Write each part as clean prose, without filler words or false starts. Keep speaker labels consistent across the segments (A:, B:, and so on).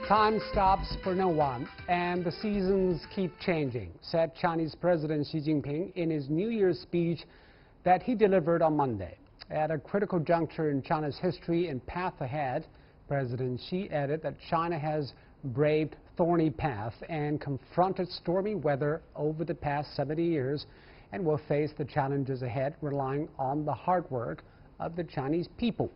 A: Time stops for no one, and the seasons keep changing, said Chinese President Xi Jinping in his New Year's speech that he delivered on Monday. At a critical juncture in China's history and path ahead, President Xi added that China has braved thorny paths and confronted stormy weather over the past 70 years and will face the challenges ahead, relying on the hard work of the Chinese people.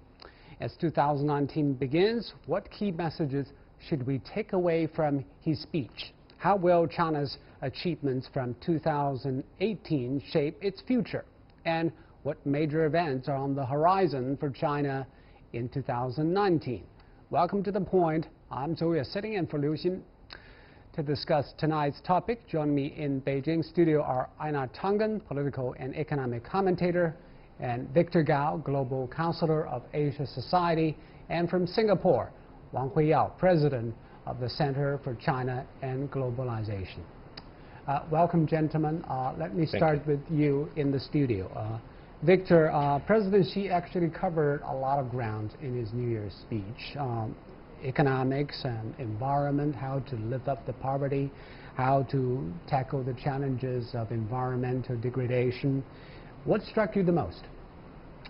A: As 2019 begins, what key messages should we take away from his speech? How will China's achievements from 2018 shape its future? And what major events are on the horizon for China in 2019? Welcome to The Point. I'm Zhou, sitting in for Liu Xin. To discuss tonight's topic, join me in Beijing studio are Einar Tangen, political and economic commentator, and Victor Gao, global Councilor of Asia Society, and from Singapore, Wang Huiyao, president of the Center for China and Globalization. Welcome, gentlemen. Let me start with you in the studio. Victor, President Xi actually covered a lot of ground in his New Year's speech. Economics and environment, how to lift up the poverty, how to tackle the challenges of environmental degradation. What struck you the most?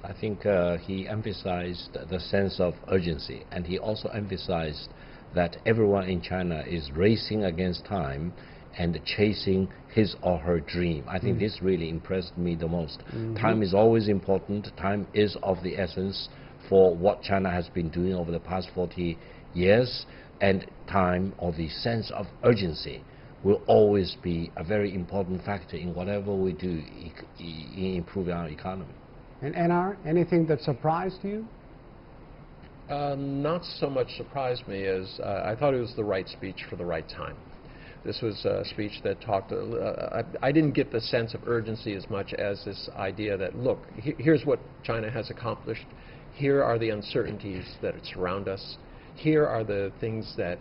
B: I think he emphasized the sense of urgency, and he also emphasized that everyone in China is racing against time and chasing his or her dream. I think this really impressed me the most. Time is always important. Time is of the essence for what China has been doing over the past 40 years, and time, or the sense of urgency, will always be a very important factor in whatever we do in improving our economy.
A: And Einar, anything that surprised you?
C: Not so much surprised me as I thought it was the right speech for the right time. This was a speech that talked, I didn't get the sense of urgency as much as this idea that, look, here's what China has accomplished. Here are the uncertainties that surround us. Here are the things that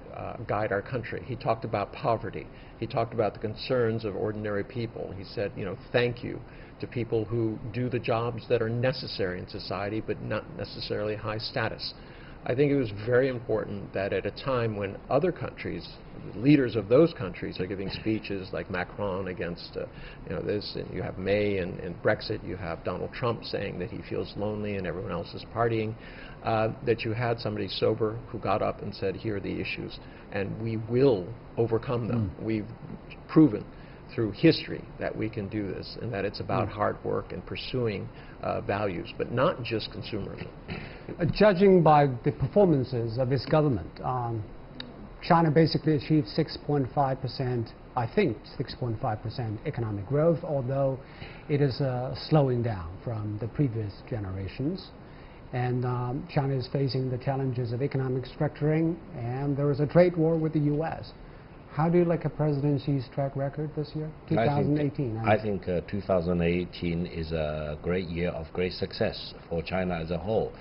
C: guide our country. He talked about poverty. He talked about the concerns of ordinary people. He said, you know, thank you to people who do the jobs that are necessary in society, but not necessarily high status. I think it was very important that at a time when other countries, the leaders of those countries, are giving speeches like Macron against you know, this, and you have May and Brexit, you have Donald Trump saying that he feels lonely and everyone else is partying, that you had somebody sober who got up and said, here are the issues, and we will overcome them. We've proven through history that we can do this, and that it's about hard work and pursuing values, but not just consumerism.
A: Judging by the performances of his government, China basically achieved 6.5%, I think 6.5% economic growth, although it is slowing down from the previous generations. And China is facing the challenges of economic structuring, and there is a trade war with the U.S. How do you like a President Xi's track record this year, 2018?
B: I think 2018 is a great year of great success for China as a whole.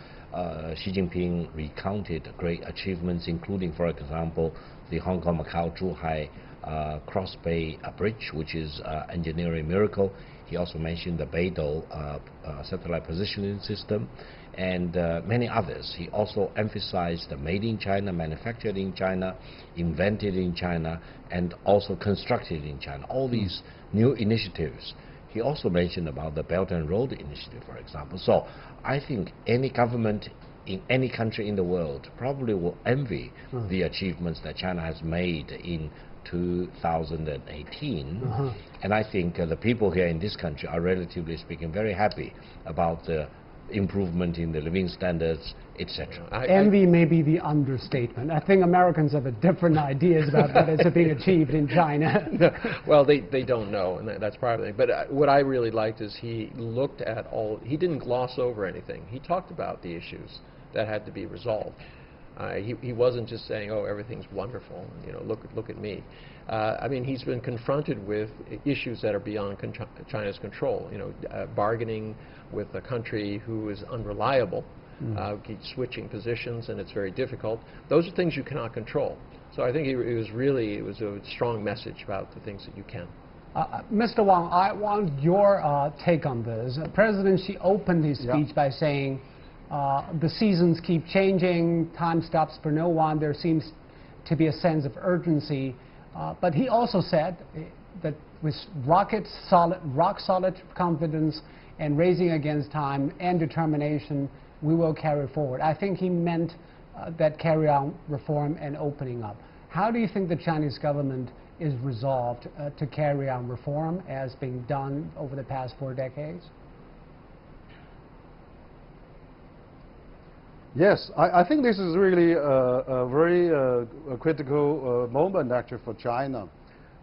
B: Xi Jinping recounted great achievements, including, for example, the Hong Kong-Macau-Zhuhai Cross Bay Bridge, which is an engineering miracle. He also mentioned the Beidou satellite positioning system, and many others. He also emphasized the made in China, manufactured in China, invented in China, and also constructed in China. All these new initiatives. He also mentioned about the Belt and Road Initiative, for example. So I think any government in any country in the world probably will envy the achievements that China has made in 2018. And I think the people here in this country are, relatively speaking, very happy about the improvement in the living standards, etc.
A: Envy may be the understatement. I think Americans have different ideas about what is being achieved in China.
C: Well, they don't know, and that's part of the thing. But what I really liked is he looked at all, he didn't gloss over anything. He talked about the issues that had to be resolved. He wasn't just saying, oh, everything's wonderful, you know, look at me. I mean, he's been confronted with issues that are beyond China's control, you know, bargaining with a country who is unreliable, keeps switching positions, and it's very difficult. Those are things you cannot control. So I think it was a strong message about the things that you can.
A: Mr. Wang, I want your take on this. President Xi opened his speech by saying, the seasons keep changing, time stops for no one. There seems to be a sense of urgency. But he also said that with rock solid confidence and raising against time and determination, we will carry forward. I think he meant that carry on reform and opening up. How do you think the Chinese government is resolved to carry on reform as being done over the past 4 decades?
D: Yes, I think this is really a very critical moment actually for China.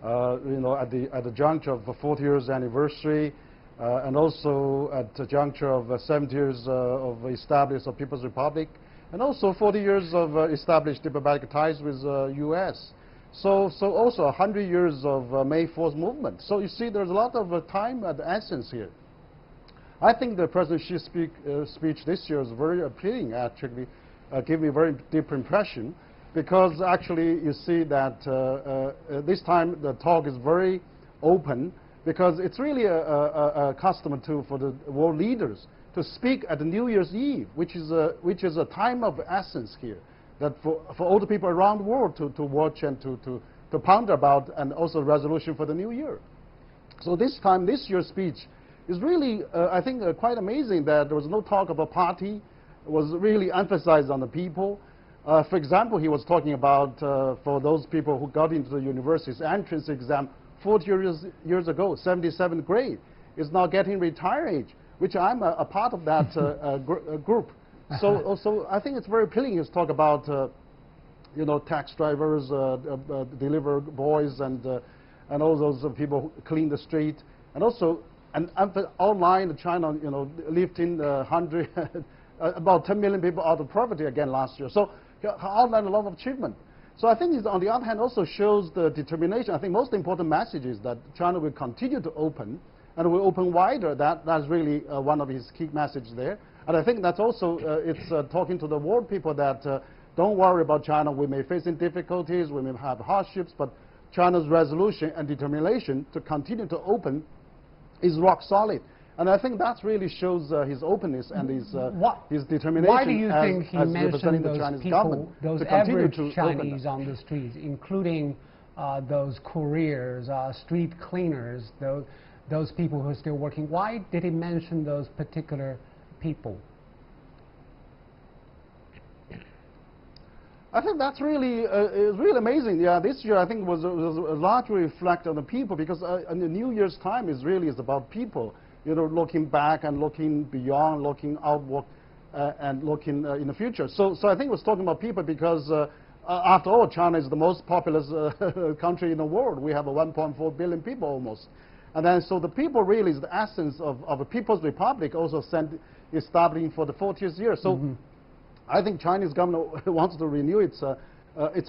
D: You know, at the juncture of the 40 years anniversary, and also at the juncture of 70 years of establishment of People's Republic, and also 40 years of established diplomatic ties with U.S. So also 100 years of May 4th movement. So you see, there's a lot of time at the essence here. I think the President Xi's speech this year is very appealing, actually, gave me a very deep impression, because actually you see that this time the talk is very open, because it's really a custom for the world leaders to speak at the New Year's Eve, which is a time of essence here, that for all the people around the world to watch and to ponder about, and also resolution for the new year. So this time, this year's speech is really, I think, quite amazing that there was no talk of a party. It was really emphasized on the people. For example, he was talking about for those people who got into the university's entrance exam 40 years ago, 77th grade, is now getting retirement age, which I'm a part of that group. So I think it's very appealing to talk about you know, tax drivers, delivery boys, and all those people who clean the street, and also outline China, you know, lifting about 10 million people out of poverty again last year. So he outlined a lot of achievement. So I think it, on the other hand, also shows the determination. I think most important message is that China will continue to open, and will open wider. That's really one of his key messages there. And I think that's also it's talking to the world people that don't worry about China. We may face difficulties, we may have hardships, but China's resolution and determination to continue to open is rock solid. And I think that really shows his openness and his determination.
A: Why do you think he mentioned those people, those average Chinese on the streets, including those couriers, street cleaners, those people who are still working? Why did he mention those particular people?
D: I think that's really is really amazing. Yeah, this year I think was largely reflect on the people, because in the New Year's time is about people. You know, looking back and looking beyond, looking outward, and looking in the future. So I think it was talking about people because after all, China is the most populous country in the world. We have 1.4 billion people almost. And then so the people really is the essence of a People's Republic, also establishing for the 40th year. So I think Chinese government wants to renew its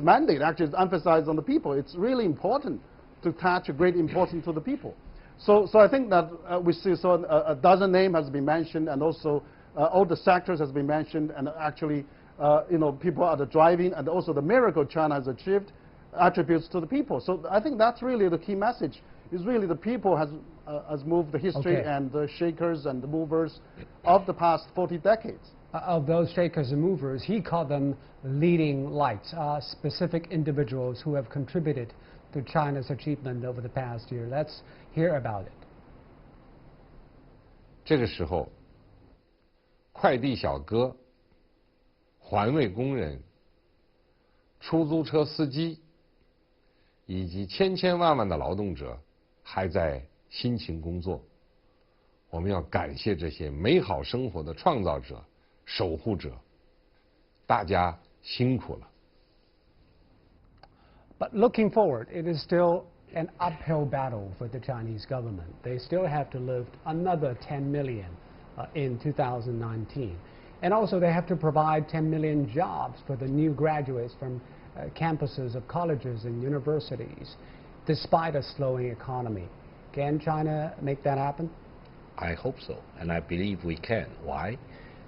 D: mandate. Actually, it's emphasized on the people. It's really important to attach a great importance to the people. So I think that we see a dozen names has been mentioned, and also all the sectors has been mentioned, and actually you know, people are the driving, and also the miracle China has achieved attributes to the people. So I think that's really the key message. Is really the people has moved the history and the shakers and the movers of the past 40 decades.
A: Of those shakers and movers, he called them leading lights, specific individuals who have contributed to China's achievement over the past year. Let's hear about it.
E: 这个时候，快递小哥、环卫工人、出租车司机以及千千万万的劳动者还在辛勤工作。我们要感谢这些美好生活的创造者、守护者，大家辛苦了。
A: But looking forward, it is still an uphill battle for the Chinese government. They still have to lift another 10 million in 2019. And also they have to provide 10 million jobs for the new graduates from campuses of colleges and universities, despite a slowing economy. Can China make that happen?
B: I hope so, and I believe we can. Why?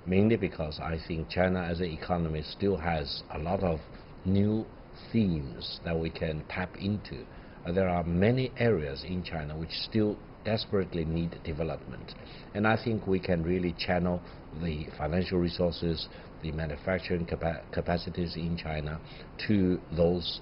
B: Mainly because I think China as an economy still has a lot of new themes that we can tap into. There are many areas in China which still desperately need development. And I think we can really channel the financial resources, the manufacturing capacities in China to those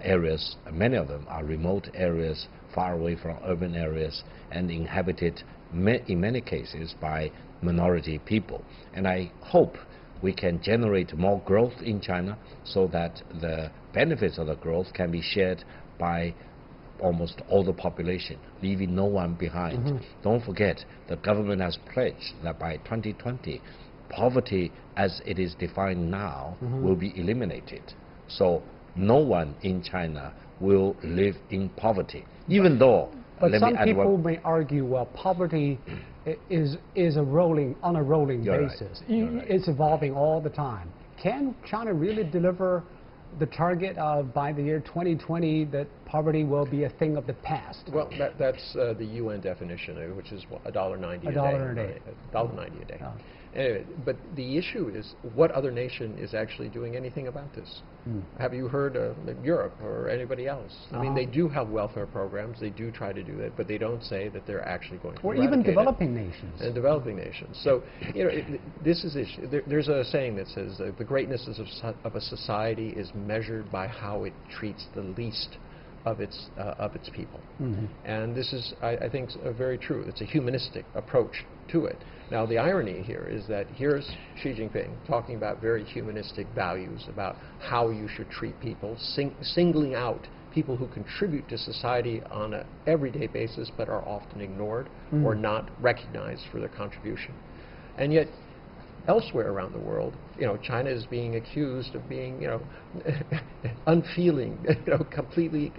B: areas. Many of them are remote areas, far away from urban areas, and inhabited in many cases by minority people. And I hope we can generate more growth in China so that the benefits of the growth can be shared by almost all the population, leaving no one behind. Don't forget, the government has pledged that by 2020, poverty as it is defined now will be eliminated. So no one in China will live in poverty, even though.
A: But some people may argue, well, poverty is on a rolling basis.
B: Right.
A: It's evolving all the time. Can China really deliver the target of by the year 2020 that poverty will be a thing of the past?
C: Well, that's the UN definition, which is $1.90 a day. $1.90 a day.
A: Oh.
C: Anyway, but the issue is, what other nation is actually doing anything about this? Have you heard of Europe or anybody else? I mean, they do have welfare programs. They do try to do that, but they don't say that they're actually going to
A: or even developing nations.
C: And developing nations. So, you know, this is issue. There's a saying that says the greatness of a society is measured by how it treats the least of its people. And this is, I think, very true. It's a humanistic approach to it. Now, the irony here is that here's Xi Jinping talking about very humanistic values, about how you should treat people, singling out people who contribute to society on an everyday basis but are often ignored or not recognized for their contribution. And yet, elsewhere around the world, you know, China is being accused of being, you know, unfeeling, you know, completely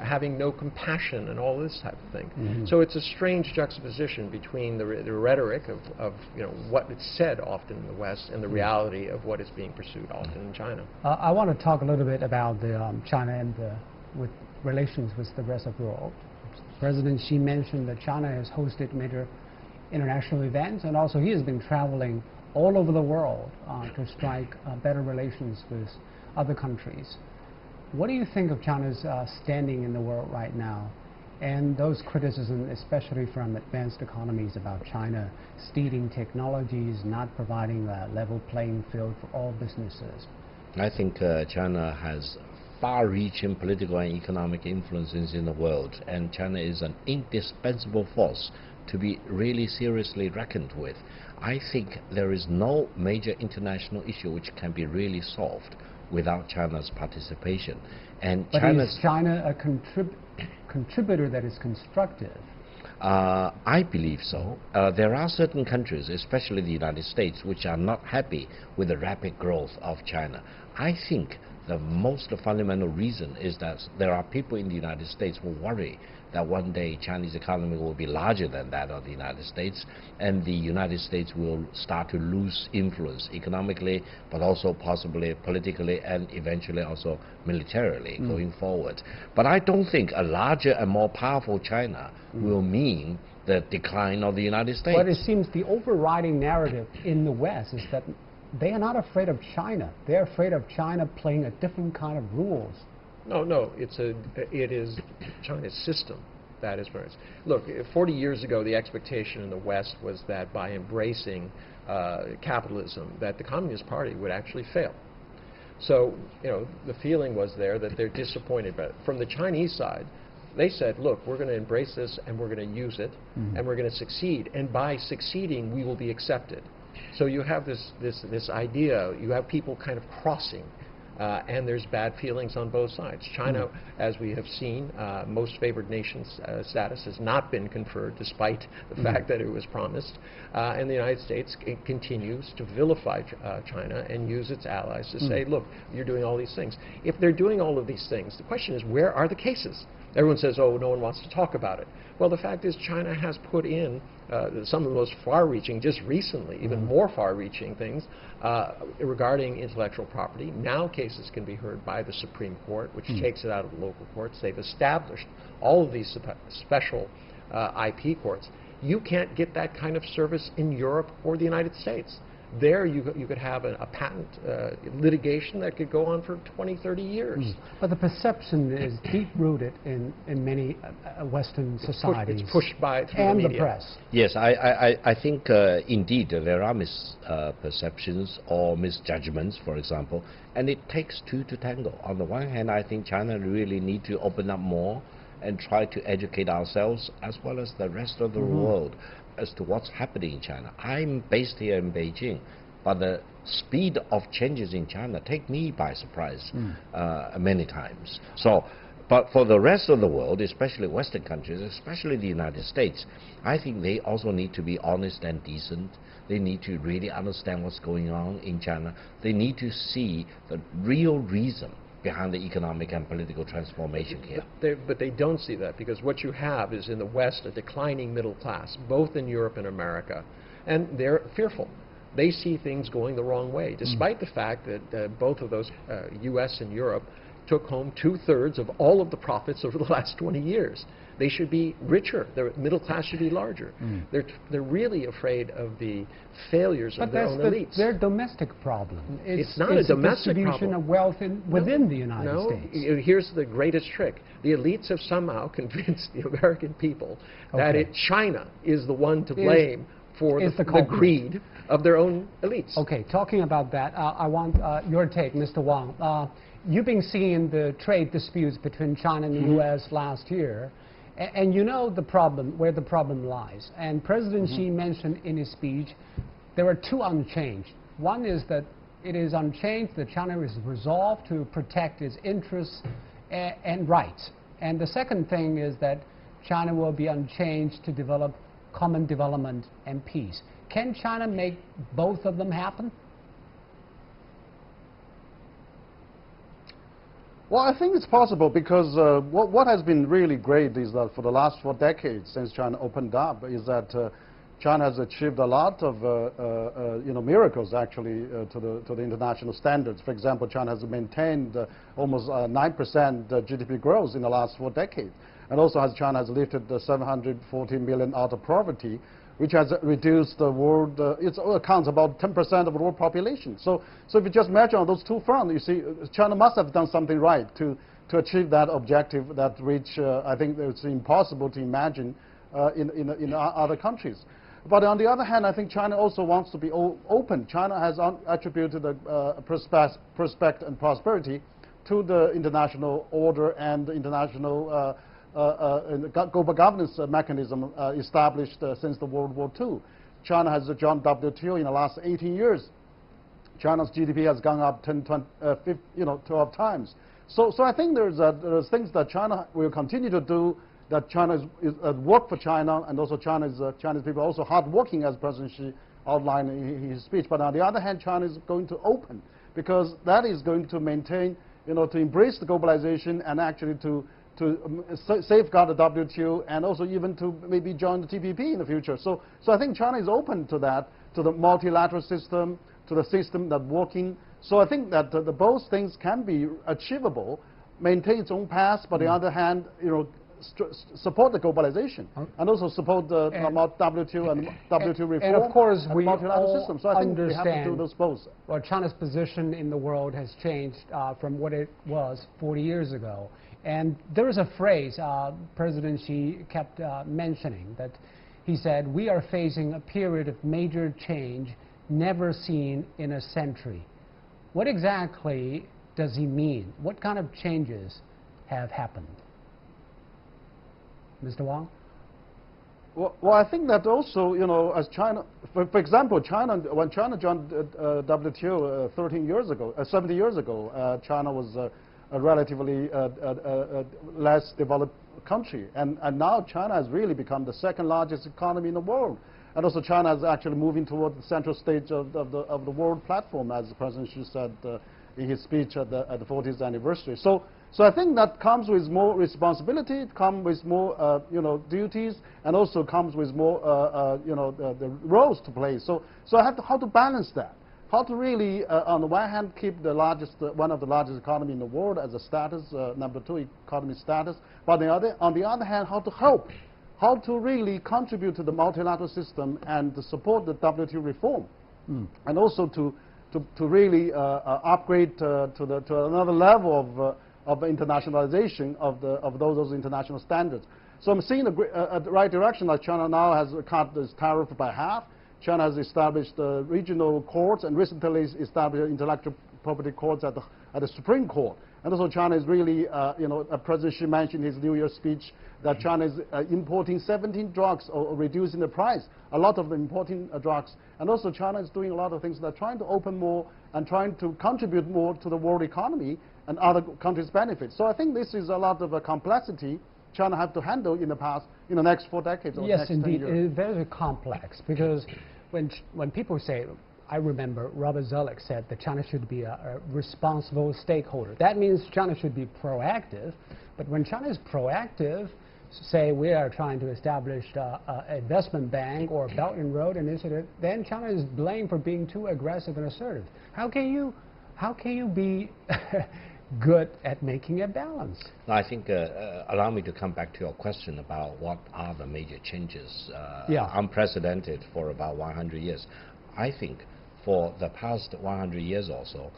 C: having no compassion and all this type of thing. So it's a strange juxtaposition between the rhetoric of, you know, what it's said often in the West and the reality of what is being pursued often in China.
A: I want to talk a little bit about the China and with relations with the rest of the world. President Xi mentioned that China has hosted major international events, and also he has been traveling all over the world to strike better relations with other countries. What do you think of China's standing in the world right now, and those criticisms, especially from advanced economies, about China stealing technologies, not providing a level playing field for all businesses?
B: I think China has far-reaching political and economic influences in the world, and China is an indispensable force to be really seriously reckoned with. I think there is no major international issue which can be really solved without China's participation. And
A: but is China a contributor that is constructive?
B: I believe so. There are certain countries, especially the United States, which are not happy with the rapid growth of China. I think the most fundamental reason is that there are people in the United States who worry that one day Chinese economy will be larger than that of the United States, and the United States will start to lose influence economically, but also possibly politically and eventually also militarily going forward. But I don't think a larger and more powerful China will mean the decline of the United States.
A: But it seems the overriding narrative in the West is that they are not afraid of China. They're afraid of China playing a different kind of rules.
C: No, it is China's system that is where it's. Look, 40 years ago, the expectation in the West was that by embracing capitalism, that the Communist Party would actually fail. So, you know, the feeling was there that they're disappointed. But from the Chinese side, they said, look, we're going to embrace this and we're going to use it and we're going to succeed. And by succeeding, we will be accepted. So you have this idea, you have people kind of crossing, and there's bad feelings on both sides. China, as we have seen, most favored nation status has not been conferred despite the fact that it was promised. And the United States continues to vilify China and use its allies to say, look, you're doing all these things. If they're doing all of these things, the question is, where are the cases? Everyone says, oh, no one wants to talk about it. Well, the fact is China has put in some of the most far-reaching, just recently, even more far-reaching things regarding intellectual property. Now cases can be heard by the Supreme Court, which takes it out of the local courts. They've established all of these special IP courts. You can't get that kind of service in Europe or the United States. There you could have a patent litigation that could go on for 20, 30 years.
A: But the perception is deep-rooted in many Western societies.
C: It's pushed by through
A: and
C: the media.
A: The press.
B: Yes, I think indeed there are misperceptions or misjudgments, for example, and it takes two to tango. On the one hand, I think China really need to open up more and try to educate ourselves as well as the rest of the world as to what's happening in China. I'm based here in Beijing, but the speed of changes in China take me by surprise many times. So, but for the rest of the world, especially Western countries, especially the United States, I think they also need to be honest and decent. They need to really understand what's going on in China. They need to see the real reason behind the economic and political transformation here.
C: But they don't see that, because what you have is in the West a declining middle class, both in Europe and America, and they're fearful. They see things going the wrong way, despite the fact that both of those, U.S. and Europe, took home 2/3 of all of the profits over the last 20 years. They should be richer. Their middle class should be larger. They're really afraid of the failures of their own elites.
A: But that's their domestic problem.
C: It's not a domestic
A: distribution
C: problem.
A: of wealth within the United States.
C: No, here's the greatest trick. The elites have somehow convinced the American people that China is the one to blame for the greed of their own elites.
A: Okay, talking about that, I want your take, Mr. Wang. You've been seeing the trade disputes between China and the U.S. last year, and you know the problem, where the problem lies. And President Xi mentioned in his speech there are two unchanged. One is that it is unchanged that China is resolved to protect its interests and rights. And the second thing is that China will be unchanged to develop common development and peace. Can China make both of them happen?
D: Well, I think it's possible, because what has been really great is that for the last 4 decades since China opened up is that China has achieved a lot of miracles actually to the international standards. For example, China has maintained almost 9% GDP growth in the last 4 decades, and also China has lifted 740 million out of poverty, which has reduced the world, it accounts about 10% of the world population. So if you just measure on those two fronts, you see China must have done something right to achieve that objective, that which I think it's impossible to imagine in other countries. But on the other hand, I think China also wants to be open. China has attributed prospect and prosperity to the international order and the international global governance mechanism established since the World War II. China has joined WTO in the last 18 years. China's GDP has gone up 12 times. So I think there's things that China will continue to do, that China is work for China, and also Chinese people are also hardworking, as President Xi outlined in his speech. But on the other hand, China is going to open, because that is going to maintain, to embrace the globalization and actually to safeguard the WTO, and also even to maybe join the TPP in the future. So I think China is open to that, to the multilateral system, to the system that's working. So I think that both things can be achievable, maintain its own path, but on the other hand, support the globalization, and also support the WTO and WTO reform,
A: and of course we
D: multilateral
A: all
D: system. So I think we
A: understand
D: have to do those both.
A: Well, China's position in the world has changed from what it was 40 years ago. And there is a phrase President Xi kept mentioning, that he said, "We are facing a period of major change never seen in a century." What exactly does he mean? What kind of changes have happened? Mr. Wang?
D: Well, I think that also, as China, for example, when China joined WTO 17 years ago, China was a relatively less developed country, and now China has really become the second largest economy in the world, and also China is actually moving toward the central stage of the world platform, as President Xi said in his speech at the 40th anniversary. So I think that comes with more responsibility, it comes with more duties, and also comes with more the roles to play. So I have to how to balance that. How to really, on the one hand, keep the one of the largest economy in the world as a status, number 2 economy status, but on the other hand, how to help, how to really contribute to the multilateral system and to support the WTO reform. and also to really upgrade to another level of internationalization of those international standards. So I'm seeing the right direction. Like China now has cut this tariff by half. China has established regional courts and recently established intellectual property courts at the Supreme Court. And also China is really, President Xi mentioned in his New Year's speech that China is importing 17 drugs or reducing the price, a lot of the importing drugs. And also China is doing a lot of things that are trying to open more and trying to contribute more to the world economy and other countries' benefits. So I think this is a lot of complexity China have to handle in the next 4 decades or
A: yes,
D: next
A: indeed.
D: 10 years.
A: It is very complex because when people say, I remember Robert Zoellick said that China should be a responsible stakeholder. That means China should be proactive. But when China is proactive, say we are trying to establish an investment bank or a Belt and Road Initiative, then China is blamed for being too aggressive and assertive. How can you be good at making a balance?
B: I think, allow me to come back to your question about what are the major changes, unprecedented for about 100 years. I think for the past 100 years or so,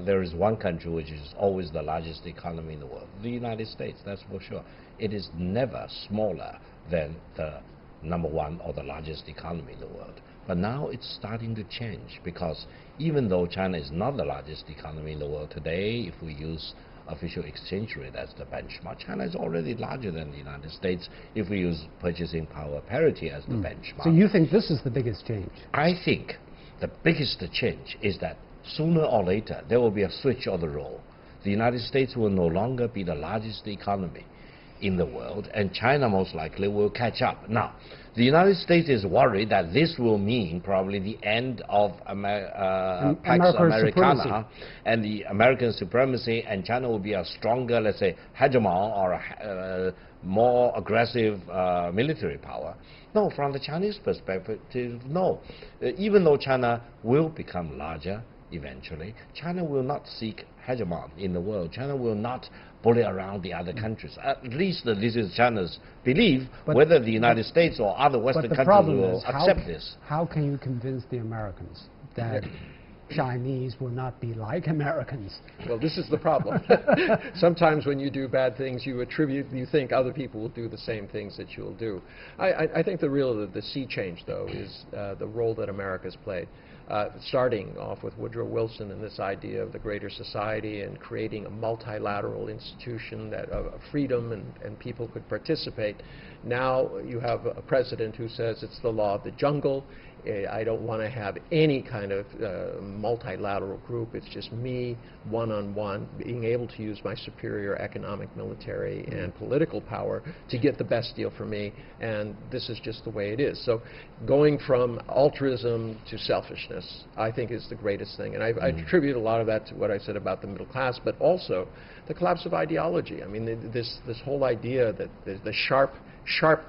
B: there is one country which is always the largest economy in the world, the United States, that's for sure. It is never smaller than the #1 or the largest economy in the world. But now it's starting to change because even though China is not the largest economy in the world today, if we use official exchange rate as the benchmark, China is already larger than the United States if we use purchasing power parity as the benchmark.
A: So you think this is the biggest change?
B: I think the biggest change is that sooner or later there will be a switch of the role. The United States will no longer be the largest economy in the world, and China most likely will catch up. Now, the United States is worried that this will mean probably the end of Pax Americana and the American supremacy, and China will be a stronger, let's say, hegemon or a more aggressive military power. No, from the Chinese perspective, no. Even though China will become larger eventually, China will not seek hegemon in the world. China will not bully around the other countries. At least this is China's belief. But whether the United States or other Western countries will accept this.
A: How can you convince the Americans that Chinese will not be like Americans?
C: Well, this is the problem. Sometimes when you do bad things, you think other people will do the same things that you'll do. I think the sea change, though, is the role that America's played. Starting off with Woodrow Wilson and this idea of the greater society and creating a multilateral institution of freedom and people could participate. Now you have a president who says it's the law of the jungle. I don't want to have any kind of multilateral group. It's just me, one-on-one, being able to use my superior economic, military, and political power to get the best deal for me, and this is just the way it is. So going from altruism to selfishness, I think, is the greatest thing. And I attribute a lot of that to what I said about the middle class, but also the collapse of ideology. I mean, this whole idea that the sharp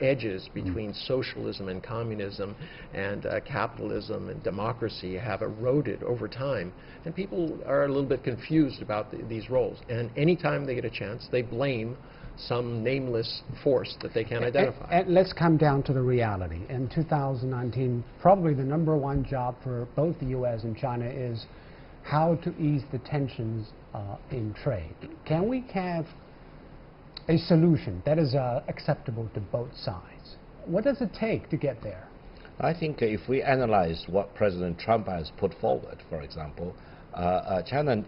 C: edges between socialism and communism and capitalism and democracy have eroded over time, and people are a little bit confused about these roles. And anytime they get a chance, they blame some nameless force that they can't identify.
A: And let's come down to the reality. In 2019, probably the #1 job for both the U.S. and China is how to ease the tensions in trade. Can we have a solution that is acceptable to both sides? What does it take to get there?
B: I think if we analyze what President Trump has put forward, for example, China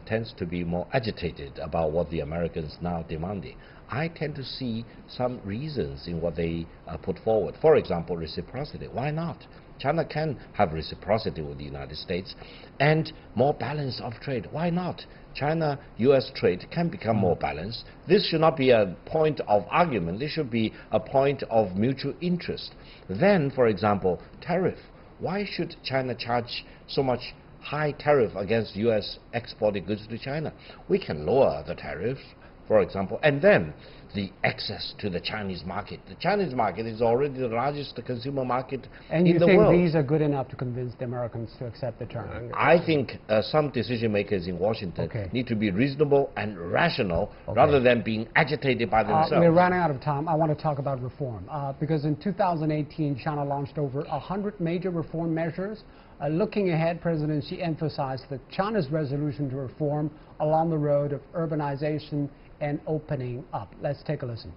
B: tends to be more agitated about what the Americans now demanding. I tend to see some reasons in what they put forward. For example, reciprocity. Why not? China can have reciprocity with the United States and more balance of trade. Why not? China-U.S. trade can become more balanced. This should not be a point of argument. This should be a point of mutual interest. Then, for example, tariff. Why should China charge so much high tariff against U.S. exported goods to China? We can lower the tariffs, for example, and then the access to the Chinese market. The Chinese market is already the largest consumer market in the world.
A: And you think these are good enough to convince the Americans to accept the term?
B: I think some decision makers in Washington need to be reasonable and rational rather than being agitated by themselves.
A: We're running out of time. I want to talk about reform because in 2018, China launched over 100 major reform measures Looking ahead, President Xi emphasized that China's resolution to reform along the road of urbanization and opening up. Let's take a listen.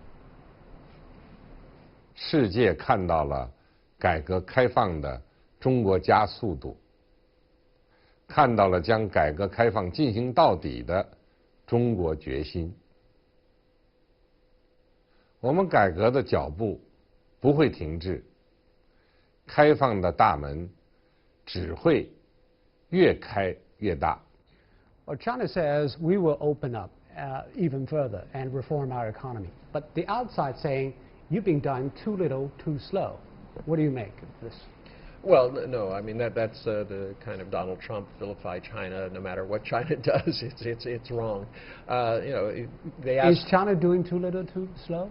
E: 世界看到了改革开放的中国加速度，看到了将改革开放进行到底的中国决心。我们改革的脚步不会停滞，开放的大门只会越开越大。
A: Well, China says we will open up even further and reform our economy. But the outside saying you've been done too little, too slow. What do you make of this?
C: Well, no, I mean that's the kind of Donald Trump vilify China. No matter what China does, it's wrong. You know, they ask.
A: Is China doing too little, too slow?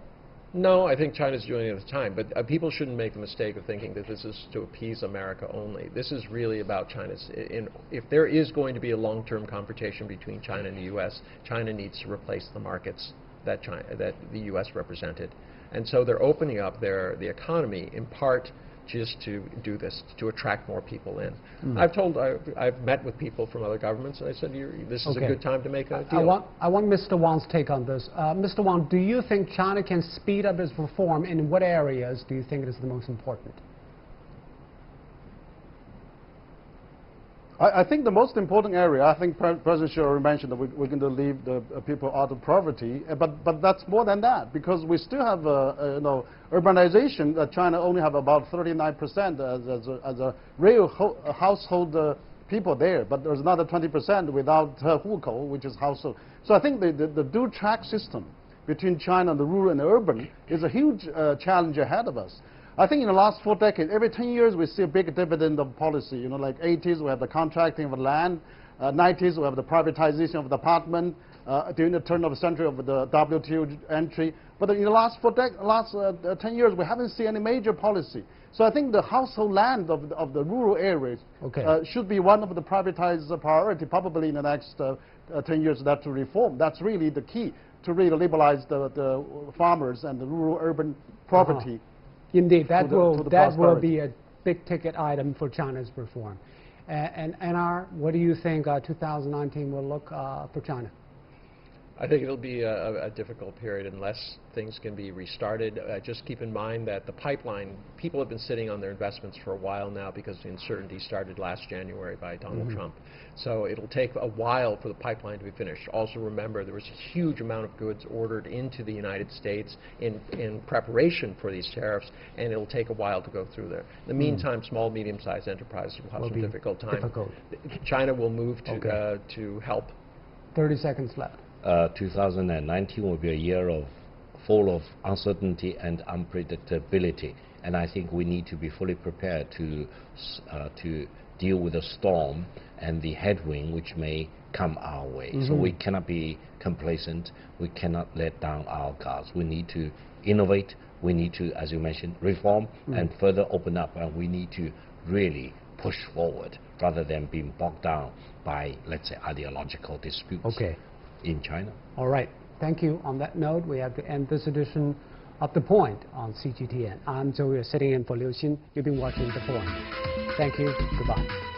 C: No, I think China's doing it at the time, but people shouldn't make the mistake of thinking that this is to appease America only. This is really about China's. If there is going to be a long-term confrontation between China and the U.S., China needs to replace the markets that the U.S. represented, and so they're opening up the economy in part just to do this, to attract more people in. I've met with people from other governments, and I said, this is a good time to make a deal.
A: I want Mr. Wang's take on this. Mr. Wang, do you think China can speed up its reform? In what areas do you think it is the most important?
D: I think the most important area, I think President Xi already mentioned that we're going to leave the people out of poverty, but that's more than that, because we still have urbanization. China only have about 39% as a real household people there, but there's another 20% without hukou, which is household. So I think the dual track system between China and the rural and the urban is a huge challenge ahead of us. I think in the last 4 decades, every 10 years we see a big dividend of policy. You know, like 80s we have the contracting of land, 90s we have the privatization of the apartment, during the turn of the century of the WTO entry. But in the last 10 years we haven't seen any major policy. So I think the household land of the rural areas should be one of the privatized priority probably in the next 10 years. That to reform. That's really the key to really liberalize the farmers and the rural urban property.
A: Indeed, that will be a big-ticket item for China's reform. And Einar, what do you think 2019 will look for China?
C: I think it'll be a difficult period unless things can be restarted. Just keep in mind that the pipeline, people have been sitting on their investments for a while now because the uncertainty started last January by Donald Trump. So it'll take a while for the pipeline to be finished. Also remember, there was a huge amount of goods ordered into the United States in preparation for these tariffs, and it'll take a while to go through there. In the meantime, small, medium-sized enterprises will have some difficult time. China will move to help.
A: 30 seconds left.
B: 2019 will be a year full of uncertainty and unpredictability, and I think we need to be fully prepared to deal with the storm and the headwind which may come our way. So we cannot be complacent. We cannot let down our guards. We need to innovate. We need to, as you mentioned, reform and further open up, and we need to really push forward rather than being bogged down by, let's say, ideological disputes in China.
A: All right. Thank you. On that note, we have to end this edition of The Point on CGTN. I'm Zhou Yue, sitting in for Liu Xin. You've been watching The Point. Thank you. Goodbye.